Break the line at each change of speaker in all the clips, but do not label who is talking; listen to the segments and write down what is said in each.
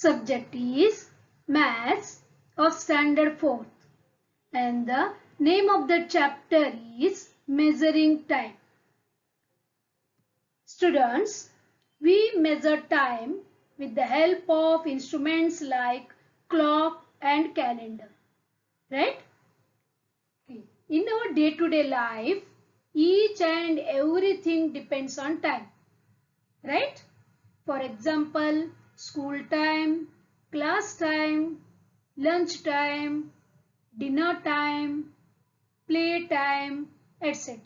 Subject is Maths of Standard 4th and the name of the chapter is Measuring Time. Students, we measure time with the help of instruments like clock and calendar, right? In our day-to-day life, each and everything depends on time, right? For example, school time, class time, lunch time, dinner time, play time, etc.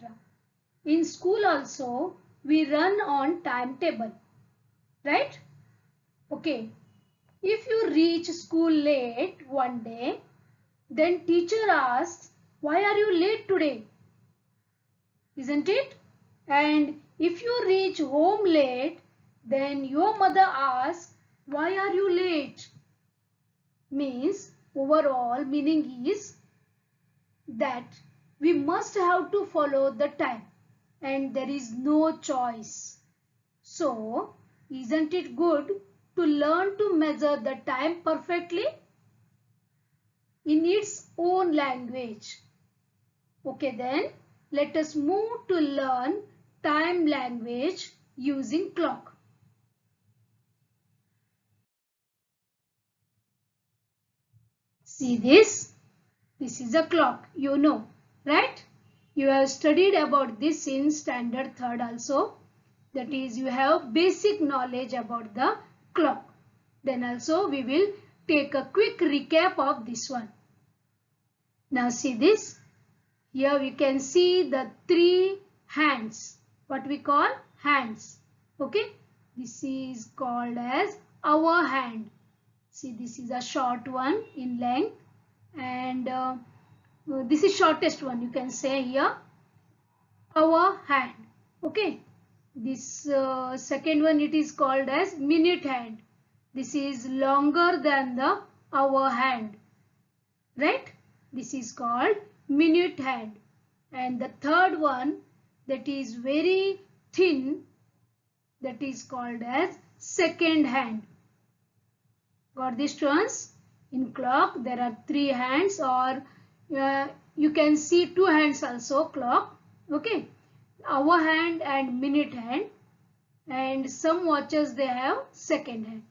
In school also, we run on timetable, right? Okay. If you reach school late one day, then teacher asks, why are you late today? Isn't it? And if you reach home late, then your mother asks, why are you late? Means overall meaning is that we must have to follow the time and there is no choice. So, isn't it good to learn to measure the time perfectly in its own language? Okay, then let us move to learn time language using clock. See this? This is a clock, you know, right? You have studied about this in standard 3rd also. That is, you have basic knowledge about the clock. Then also we will take a quick recap of this one. Now see this. Here we can see the 3 hands. What we call hands. Okay. This is called as hour hand. See, this is a short one in length. And this is shortest one. You can say here hour hand. Okay. This second one, it is called as minute hand. This is longer than the hour hand. Right? This is called minute hand. And the third one, that is very thin, that is called as second hand. Got this, students? In clock there are 3 hands, or you can see 2 hands also clock. Okay, hour hand and minute hand, and some watches they have second hand.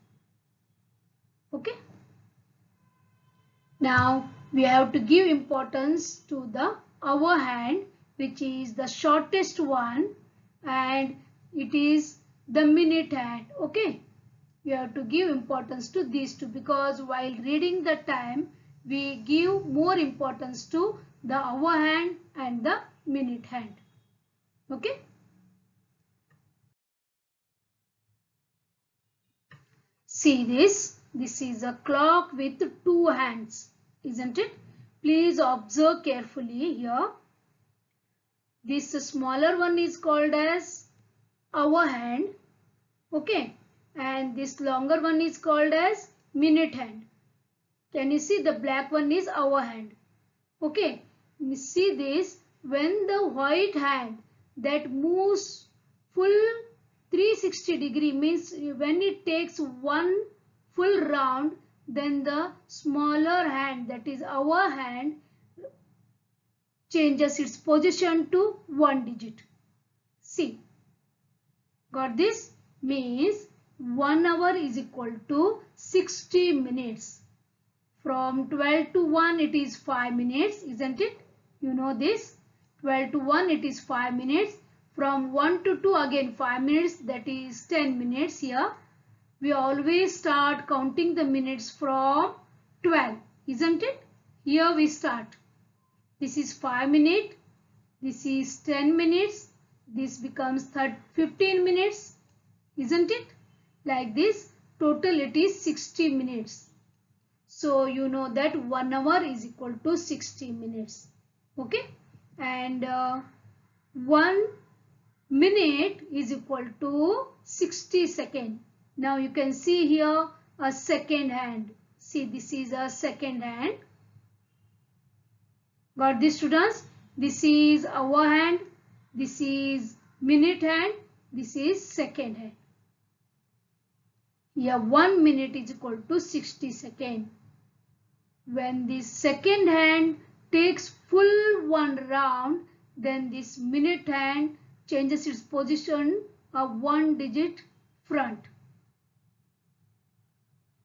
Okay. Now we have to give importance to the hour hand, which is the shortest one, and it is the minute hand. Okay. We have to give importance to these two, because while reading the time we give more importance to the hour hand and the minute hand. Okay. See this. This is a clock with 2 hands, isn't it? Please observe carefully here. This smaller one is called as hour hand. Okay. And this longer one is called as minute hand. Can you see the black one is hour hand? Okay. You see this, when the white hand that moves full 360 degree, means when it takes one full round, then the smaller hand, that is hour hand, changes its position to 1 digit. See. Got this? Means 1 hour is equal to 60 minutes. From 12 to 1 it is 5 minutes, isn't it? You know this. 12 to 1 it is 5 minutes. From 1 to 2 again 5 minutes, that is 10 minutes here. We always start counting the minutes from 12, isn't it? Here we start. This is 5 minutes. This is 10 minutes. This becomes 15 minutes, isn't it? Like this, total it is 60 minutes. So you know that 1 hour is equal to 60 minutes. Okay. And 1 minute is equal to 60 seconds. Now you can see here a second hand. See, this is a second hand. Got this, students? This is hour hand. This is minute hand. This is second hand. Here 1 minute is equal to 60 seconds. When this second hand takes full one round, then this minute hand changes its position of 1 digit front.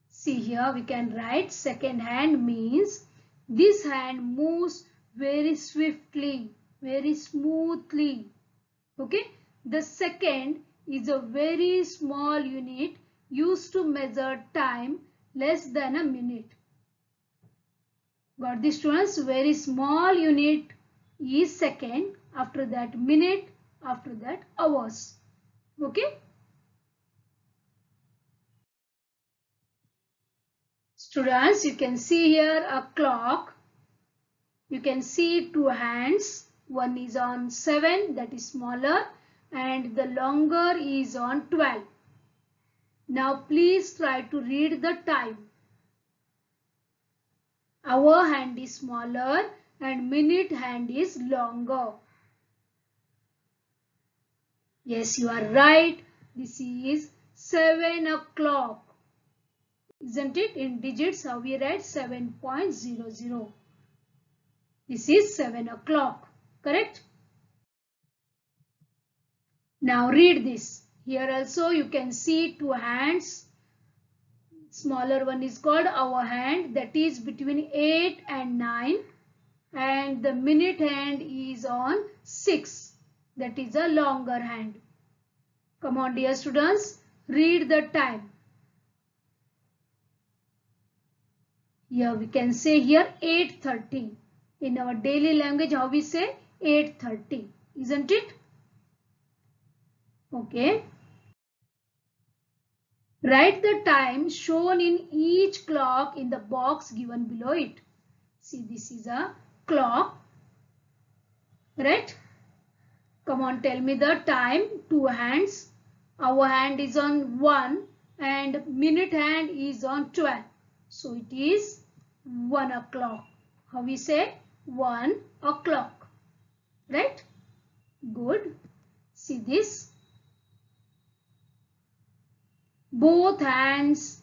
See here we can write second hand means this hand moves very swiftly, very smoothly. Okay, the second is a very small unit used to measure time less than a minute. Got this, students? Very small unit is second, after that minute, after that hours. Okay. Students, you can see here a clock. You can see two hands. One is on 7, that is smaller, and the longer is on 12. Now please try to read the time. Hour hand is smaller and minute hand is longer. Yes, you are right. This is 7 o'clock. Isn't it? In digits, how we write 7.00. This is 7 o'clock. Correct? Now read this. Here also you can see two hands. Smaller one is called hour hand, that is between 8 and 9, and the minute hand is on 6, that is a longer hand. Come on dear students, read the time. Here we can say here 8:30. In our daily language how we say 8:30, isn't it? Okay. Write the time shown in each clock in the box given below it. See, this is a clock, right? Come on, tell me the time. Two hands. Hour hand is on 1 and minute hand is on 12. So it is 1 o'clock. How we say? 1 o'clock. Right? Good. See this. Both hands,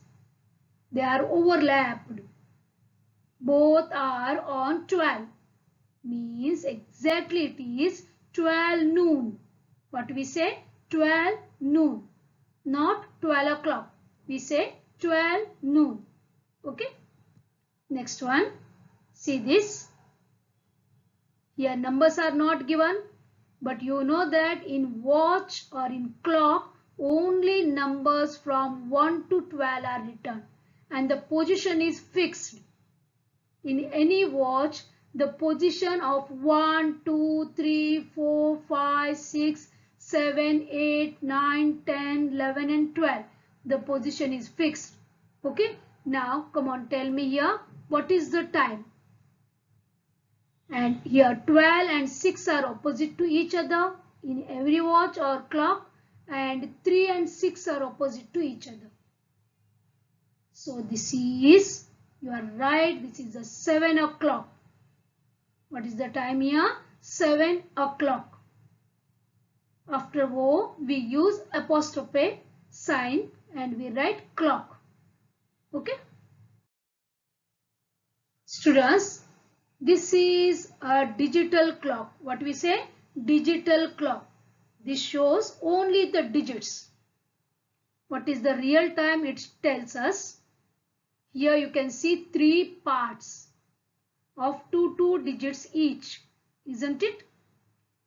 they are overlapped. Both are on 12. Means exactly it is 12 noon. What we say? 12 noon. Not 12 o'clock. We say 12 noon. Okay. Next one. See this. Here numbers are not given. But you know that in watch or in clock, only numbers from 1 to 12 are written and the position is fixed. In any watch, the position of 1, 2, 3, 4, 5, 6, 7, 8, 9, 10, 11 and 12. The position is fixed. Okay. Now come on, tell me here what is the time. And here 12 and 6 are opposite to each other in every watch or clock, and 3 and 6 are opposite to each other. So this is, you are right, this is the 7 o'clock. What is the time here? 7 o'clock. After O, we use apostrophe sign and we write clock. Okay. Students, this is a digital clock. What we say? Digital clock. This shows only the digits. What is the real time? It tells us. Here you can see 3 parts of 2 digits each. Isn't it?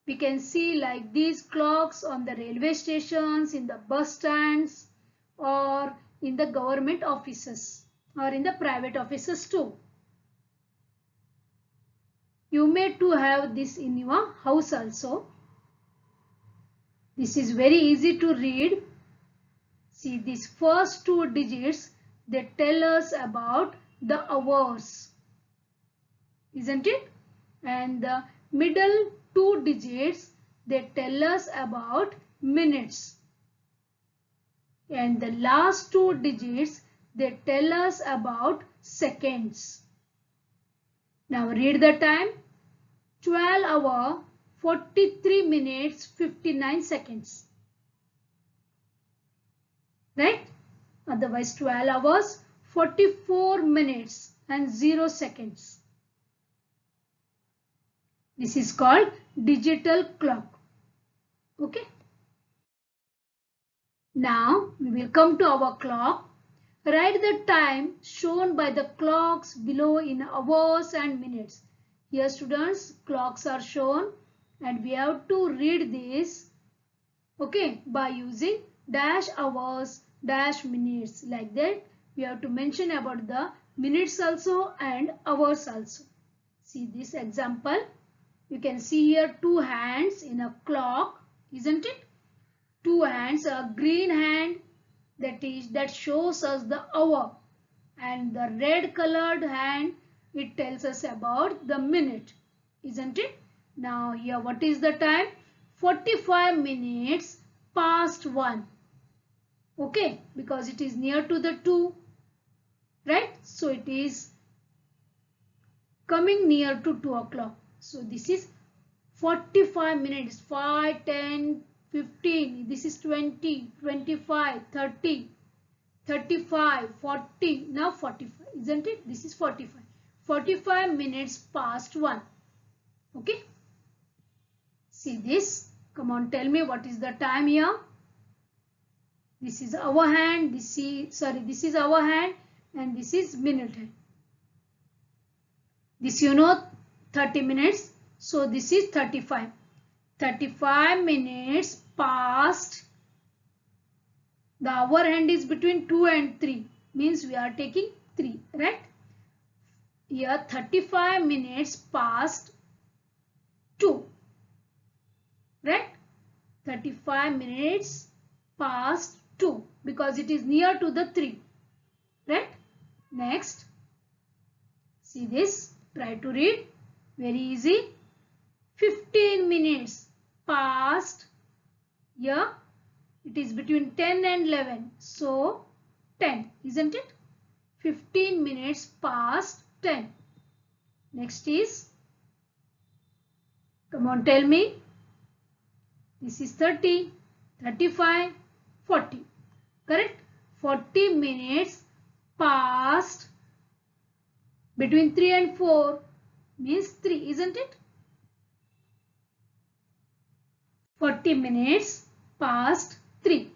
We can see like these clocks on the railway stations, in the bus stands, or in the government offices, or in the private offices too. You may too have this in your house also. This is very easy to read. See, these first 2 digits, they tell us about the hours. Isn't it? And the middle 2 digits, they tell us about minutes. And the last 2 digits, they tell us about seconds. Now read the time. 12 hours, 43 minutes, 59 seconds. Right? Otherwise 12 hours 44 minutes and 0 seconds. This is called digital clock. Okay. Now we will come to our clock. Write the time shown by the clocks below in hours and minutes. Here students, clocks are shown and we have to read this, okay, by using dash hours, dash minutes. Like that we have to mention about the minutes also and hours also. See this example. You can see here two hands in a clock, isn't it? Two hands, a green hand that shows us the hour, and the red colored hand, it tells us about the minute, isn't it? Now here what is the time? 45 minutes past 1. Okay, because it is near to the 2, right? So it is coming near to 2 o'clock. So this is 45 minutes, 5, 10, 15, this is 20, 25, 30, 35, 40, now 45, isn't it? This is 45. 45 minutes past 1. Okay. See this. Come on, tell me what is the time here. This is our hand, this is our hand, and this is minute hand. This 30 minutes. So this is 35. 35 minutes past. The hour hand is between 2 and 3. Means we are taking 3, right? Here 35 minutes past 2. Right? 35 minutes past 2. Because it is near to the 3. Right? Next. See this. Try to read. Very easy. 15 minutes past, here it is between 10 and 11, so 10, isn't it? 15 minutes past 10. Next is, come on, tell me. This is 30, 35, 40, correct? 40 minutes past between 3 and 4 means 3, isn't it? 40 minutes past 3.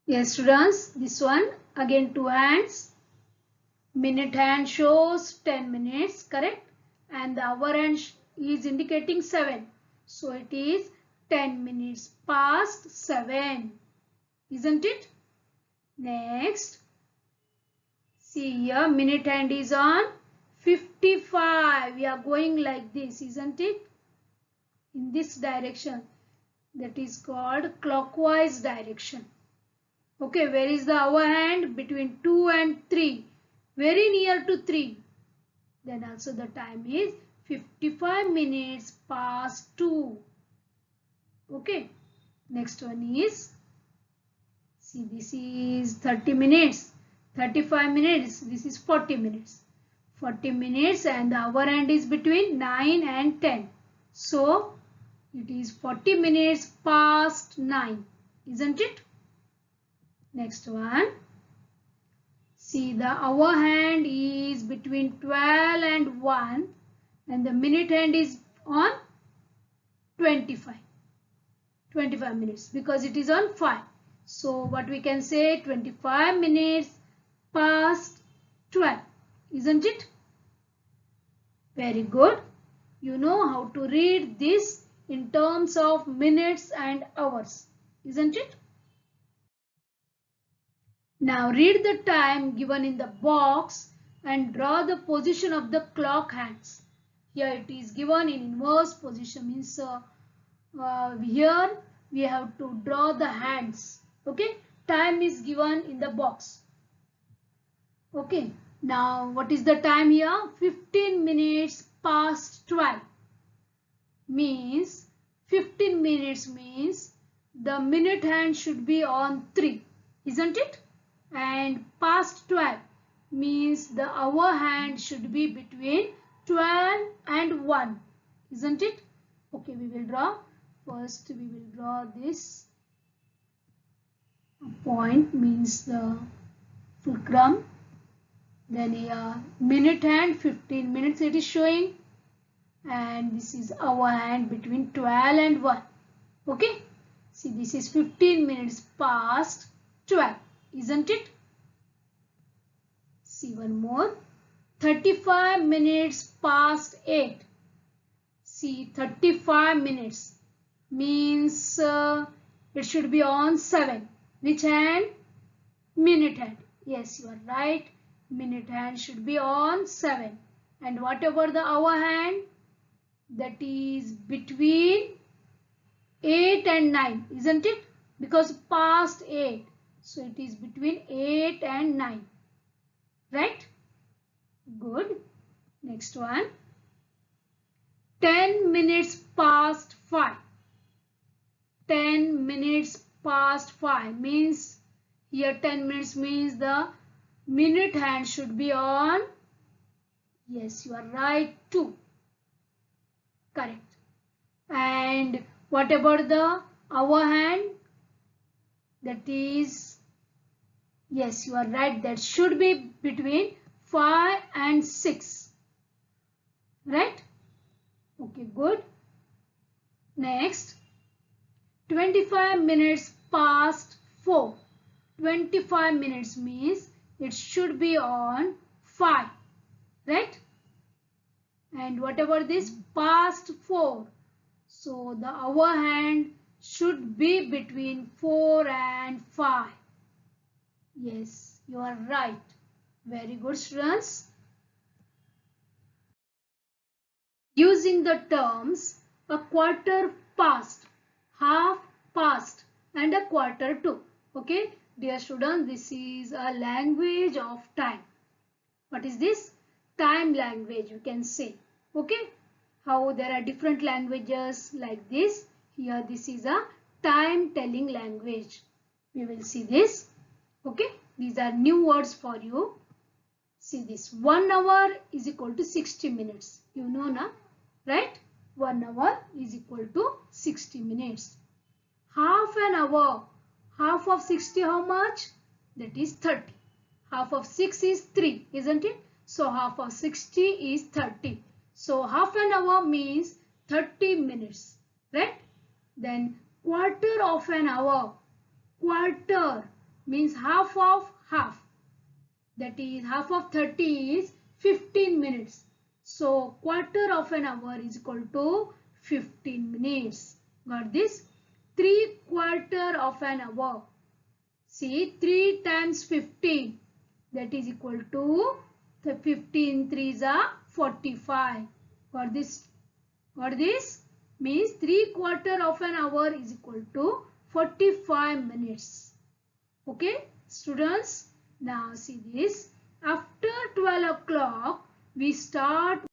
Yes students, this one again two hands. Minute hand shows 10 minutes, correct? And the hour hand is indicating 7. So it is 10 minutes past 7. Isn't it? Next. See here, minute hand is on 55. We are going like this, isn't it? In this direction. That is called clockwise direction. Okay, where is the hour hand? Between 2 and 3. Very near to 3. Then also the time is 55 minutes past 2. Okay. Next one is, see this is 30 minutes. 35 minutes. This is 40 minutes. 40 minutes and the hour hand is between 9 and 10. So, it is 40 minutes past 9. Isn't it? Next one. See the hour hand is between 12 and 1 and the minute hand is on 25 minutes because it is on 5. So what we can say, 25 minutes past 12. Isn't it? Very good. You know how to read this in terms of minutes and hours. Isn't it? Now read the time given in the box and draw the position of the clock hands. Here it is given in inverse position, means here we have to draw the hands. Okay, time is given in the box. Okay, now what is the time here? 15 minutes past 12 means 15 minutes means the minute hand should be on 3, isn't it? And past 12 means the hour hand should be between 12 and 1, isn't it? Okay, we will draw. First we will draw this Point means the fulcrum. Then here minute hand 15 minutes it is showing, and this is hour hand between 12 and 1. Okay, see this is 15 minutes past 12, isn't it? See one more, 35 minutes past 8. See 35 minutes means it should be on 7. Which hand? Minute hand. Yes, you are right. Minute hand should be on 7. And whatever the hour hand, that is between 8 and 9, isn't it? Because past 8. So it is between 8 and 9. Right? Good. Next one. 10 minutes past 5. 10 minutes past 5 means, here 10 minutes means the minute hand should be on, yes, you are right, 2. Correct. And what about the hour hand? That is, yes, you are right, that should be between 5 and 6. Right? Okay, good. Next, 25 minutes past 4. 25 minutes means it should be on 5. Right? And whatever this past 4. So the hour hand should be between 4 and 5. Yes, you are right. Very good, students. Using the terms a quarter past, half past and a quarter to. Okay, dear students, this is a language of time. What is this? Time language, you can say. Okay, how there are different languages like this. Here this is a time telling language. We will see this. Okay, these are new words for you. See this, 1 hour is equal to 60 minutes. You know na, right? 1 hour is equal to 60 minutes. Half an hour, half of 60 how much? That is 30. Half of 6 is 3, isn't it? So half of 60 is 30. So half an hour means 30 minutes, right? Then quarter of an hour, quarter means half of half. That is half of 30 is 15 minutes. So quarter of an hour is equal to 15 minutes. Got this? 3/4 of an hour. See, 3 times 15. That is equal to the 15 3s are 45. Got this? Got this? Means 3/4 of an hour is equal to 45 minutes. Okay, students? Now see this. After 12 o'clock, we start.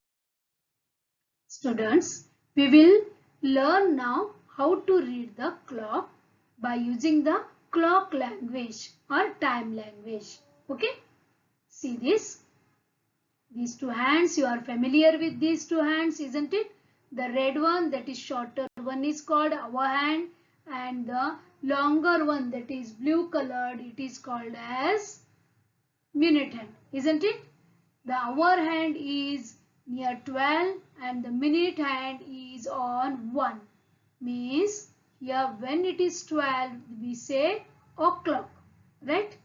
Students, we will learn now how to read the clock by using the clock language or time language. Okay, see this. These two hands, you are familiar with these two hands, isn't it? The red one, that is shorter one, is called hour hand, and the longer one, that is blue colored, it is called as minute hand, isn't it? The hour hand is near 12 and the minute hand is on 1. Means here when it is 12, we say o'clock, right?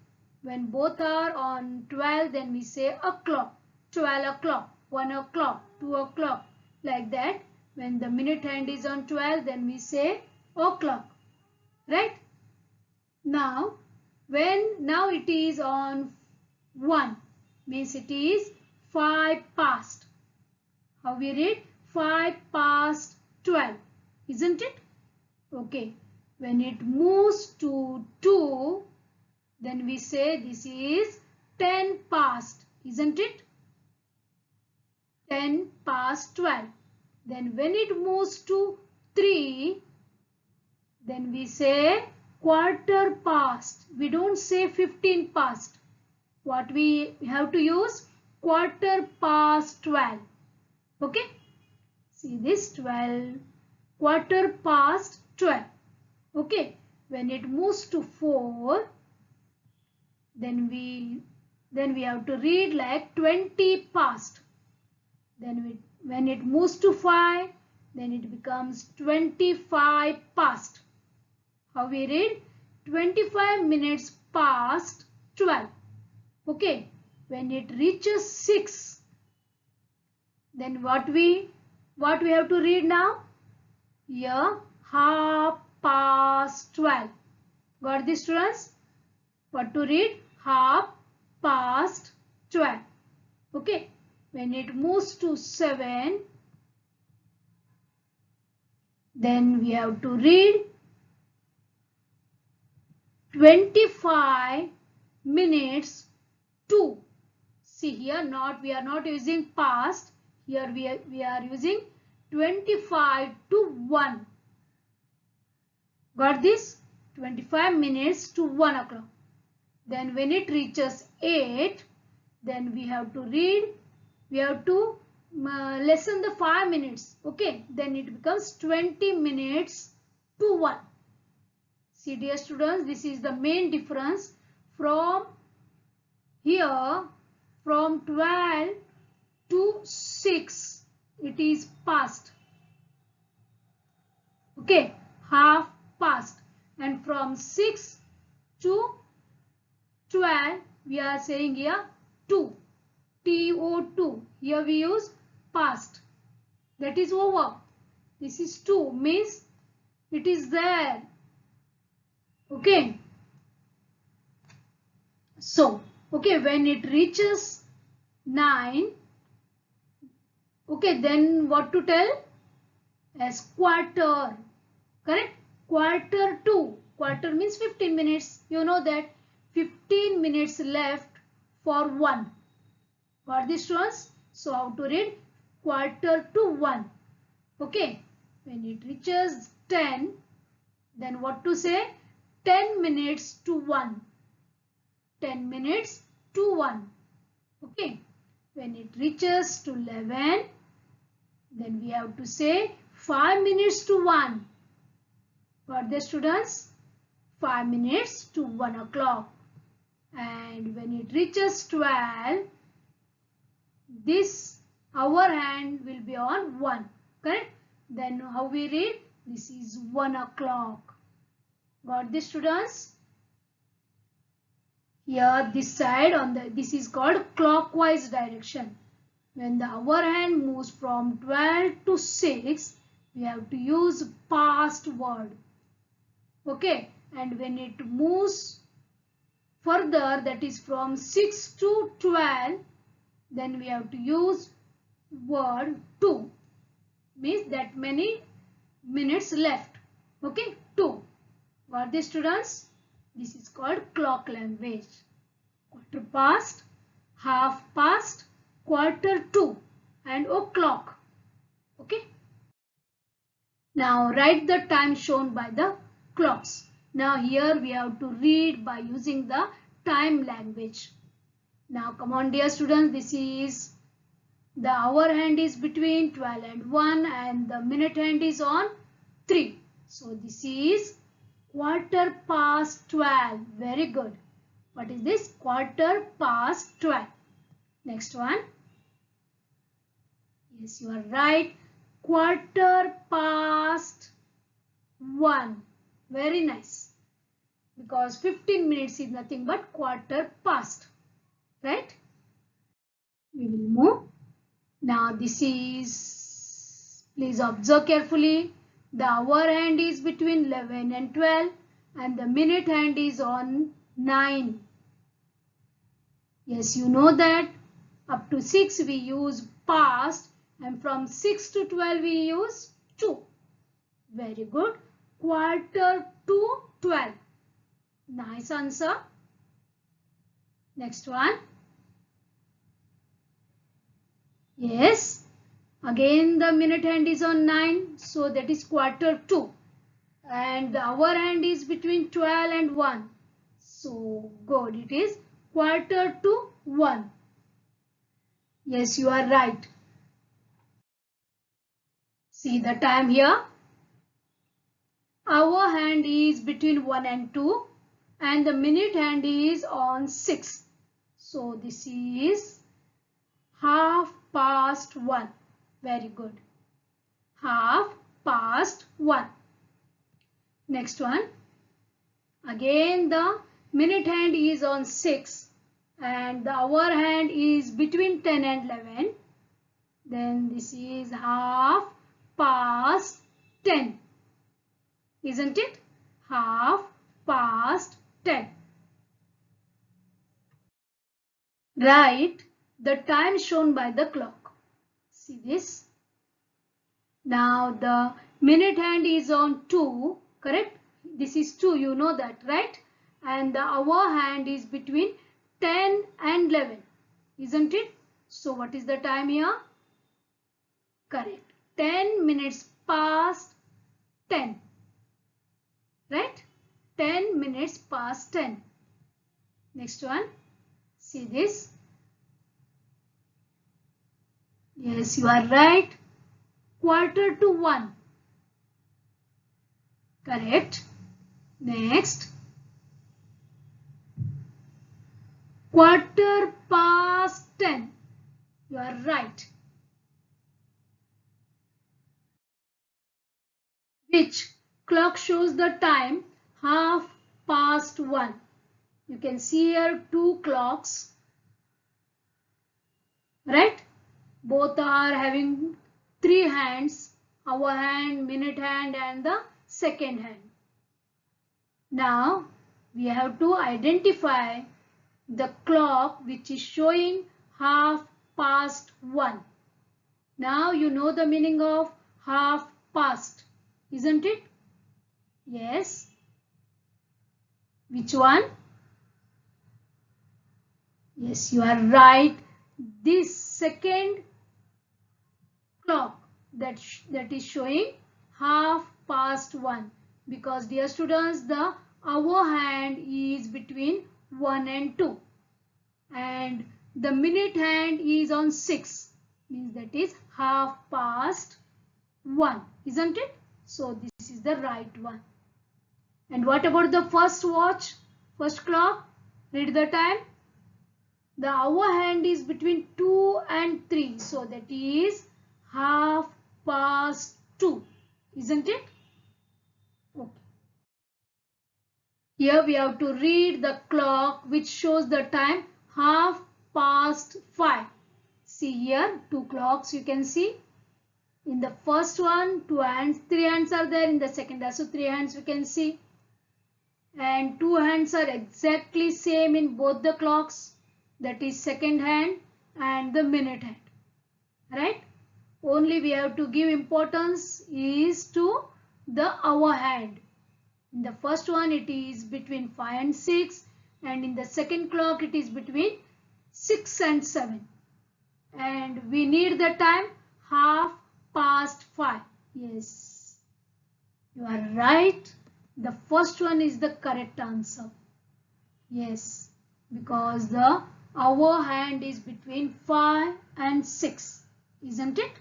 When both are on 12, then we say o'clock, 12 o'clock, 1 o'clock, 2 o'clock, like that. When the minute hand is on 12, then we say o'clock, right? Now it is on 1, means it is 5 past. How we read? 5 past 12, isn't it? Okay. When it moves to 2, then we say this is 10 past, isn't it? 10 past 12. Then when it moves to 3, then we say quarter past. We don't say 15 past. What we have to use? Quarter past 12. Okay. See this, 12. Quarter past 12. Okay. when it moves to 4, then we have to read like 20 past. Then when it moves to 5, then it becomes 25 past. How we read? 25 minutes past 12. Okay. When it reaches 6, then what we have to read now? Here, half past 12. Got this, students? What to read? Half past 12. Okay. When it moves to 7, then we have to read 25 minutes to. See here, we are not using past. Here we are using 25 to 1. Got this? 25 minutes to 1 o'clock. Then when it reaches 8, then we have to read. We have to lessen the 5 minutes. Okay. Then it becomes 20 minutes to 1. See, dear students, this is the main difference from here, from 12 to 6. It is past. Okay. Half past. And from 6 to 12, we are saying here 2. TO2. Here we use past. That is over. This is 2. Means it is there. Okay. So, okay, when it reaches 9, okay, then what to tell? As quarter. Correct? Quarter to. Quarter means 15 minutes. You know that 15 minutes left for 1. Got this, students? So how to read? Quarter to 1. Okay. When it reaches 10, then what to say? 10 minutes to 1. 10 minutes to 1. Okay. When it reaches to 11, then we have to say 5 minutes to 1. Got this, students? 5 minutes to 1 o'clock. And when it reaches 12, this hour hand will be on 1. Correct? Then how we read? This is 1 o'clock. Got this, students? Here this side this is called clockwise direction. When the hour hand moves from 12 to 6, we have to use past word. Okay. And when it moves further, that is from 6 to 12, then we have to use word to. Means that many minutes left. Okay. 2. Got this, students? This is called clock language. Quarter past, half past, quarter to, and o'clock. Okay. Now write the time shown by the clocks. Now here we have to read by using the time language. Now come on, dear students, this is the hour hand is between 12 and 1 and the minute hand is on 3. So this is quarter past 12. Very good. What is this? Quarter past 12. Next one. Yes, you are right. Quarter past 1. Very nice. Because 15 minutes is nothing but quarter past. Right? We will move. Now this is, please observe carefully. The hour hand is between 11 and 12 and the minute hand is on 9. Yes, you know that up to 6 we use past and from 6 to 12 we use to. Very good. Quarter to 12. Nice answer. Next one. Yes. Again the minute hand is on 9. So that is quarter to. And the hour hand is between 12 and 1. So good. It is quarter to 1. Yes, you are right. See the time here. hour hand is between 1 and 2 and the minute hand is on 6. So this is 1/2 Very good. 1/2. Next one. Again the minute hand is on 6 and the hour hand is between 10 and 11. Then this is 1/2. Isn't it? 1/2. Write the time shown by the clock. See this? Now the minute hand is on 2, correct? This is 2, you know that, right? And the hour hand is between 10 and 11, isn't it? So what is the time here? Correct. 10 minutes past 10, right? 10 minutes past 10. Next one. See this? Yes, you are right. 1/4. Correct. Next. 10:15. You are right. Which clock shows the time 1/2? You can see here two clocks, right? Both are having 3 hands, hour hand, minute hand and the second hand. Now we have to identify the clock which is showing 1/2. Now you know the meaning of 1/2, isn't it? Yes. Which one? Yes, you are right. This second clock that is showing 1/2 because dear students, the hour hand is between 1 and 2 and the minute hand is on 6, means that is 1/2, isn't it? So this is the right one. And what about the first watch, first clock? Read the time. The hour hand is between 2 and 3, so that is 1/2, isn't it? Okay. Here we have to read the clock which shows the time 5:30. See here, two clocks you can see. In the first one, 2 hands, 3 hands are there. In the second also 3 hands we can see. And 2 hands are exactly same in both the clocks. That is second hand and the minute hand. Right? Only we have to give importance is to the hour hand. In the first one it is between 5 and 6 and in the second clock it is between 6 and 7. And we need the time 5:30. Yes, you are right. The first one is the correct answer. Yes, because the hour hand is between 5 and 6, isn't it?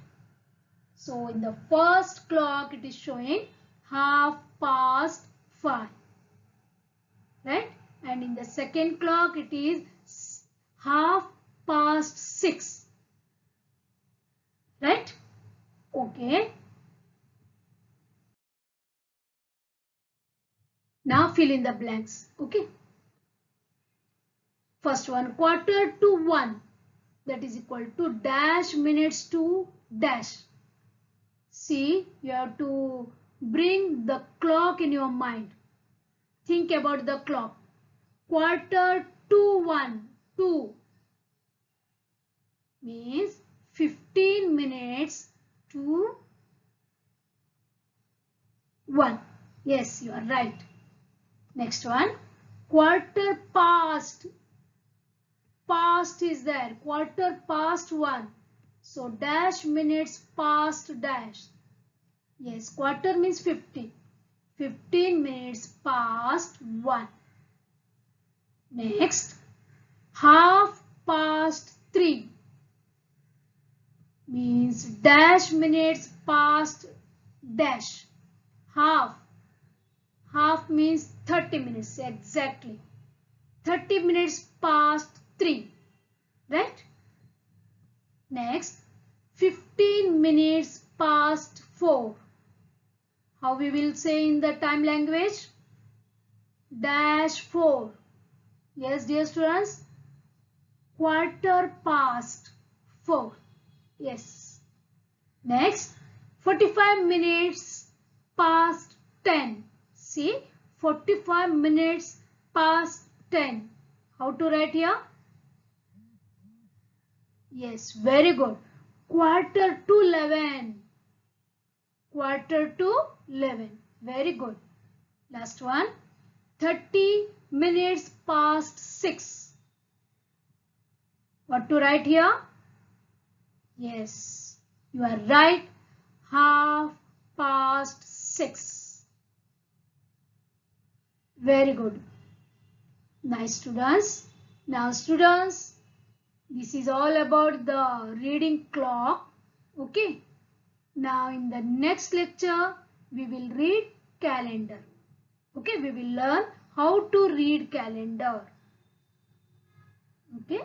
So in the first clock it is showing 5:30. Right? And in the second clock it is 6:30. Right? Okay. Now fill in the blanks. Okay. First one, 1/4. That is equal to dash minutes to dash. See, you have to bring the clock in your mind. Think about the clock. 1/4, 2 means 15 minutes to 1. Yes, you are right. Next one, 1/4. Past is there. 1/4. So dash minutes past dash. Yes, quarter means 15. 15 minutes past 1. Next, 3:30 means dash minutes past dash. Half Half means 30 minutes exactly. 30 minutes past 3. Right? Next, 15 minutes past 4. How we will say in the time language? Dash 4. Yes, dear students. Quarter past 4. Yes. Next, 45 minutes past 10. See, 45 minutes past 10. How to write here? Yes, very good. Quarter to 11. Quarter to 11. Very good. Last one. 30 minutes past 6. What to write here? Yes, you are right. Half past 6. Very good. Nice, students. Now students, this is all about the reading clock. Okay. Now in the next lecture, we will read calendar. Okay, we will learn how to read calendar. Okay.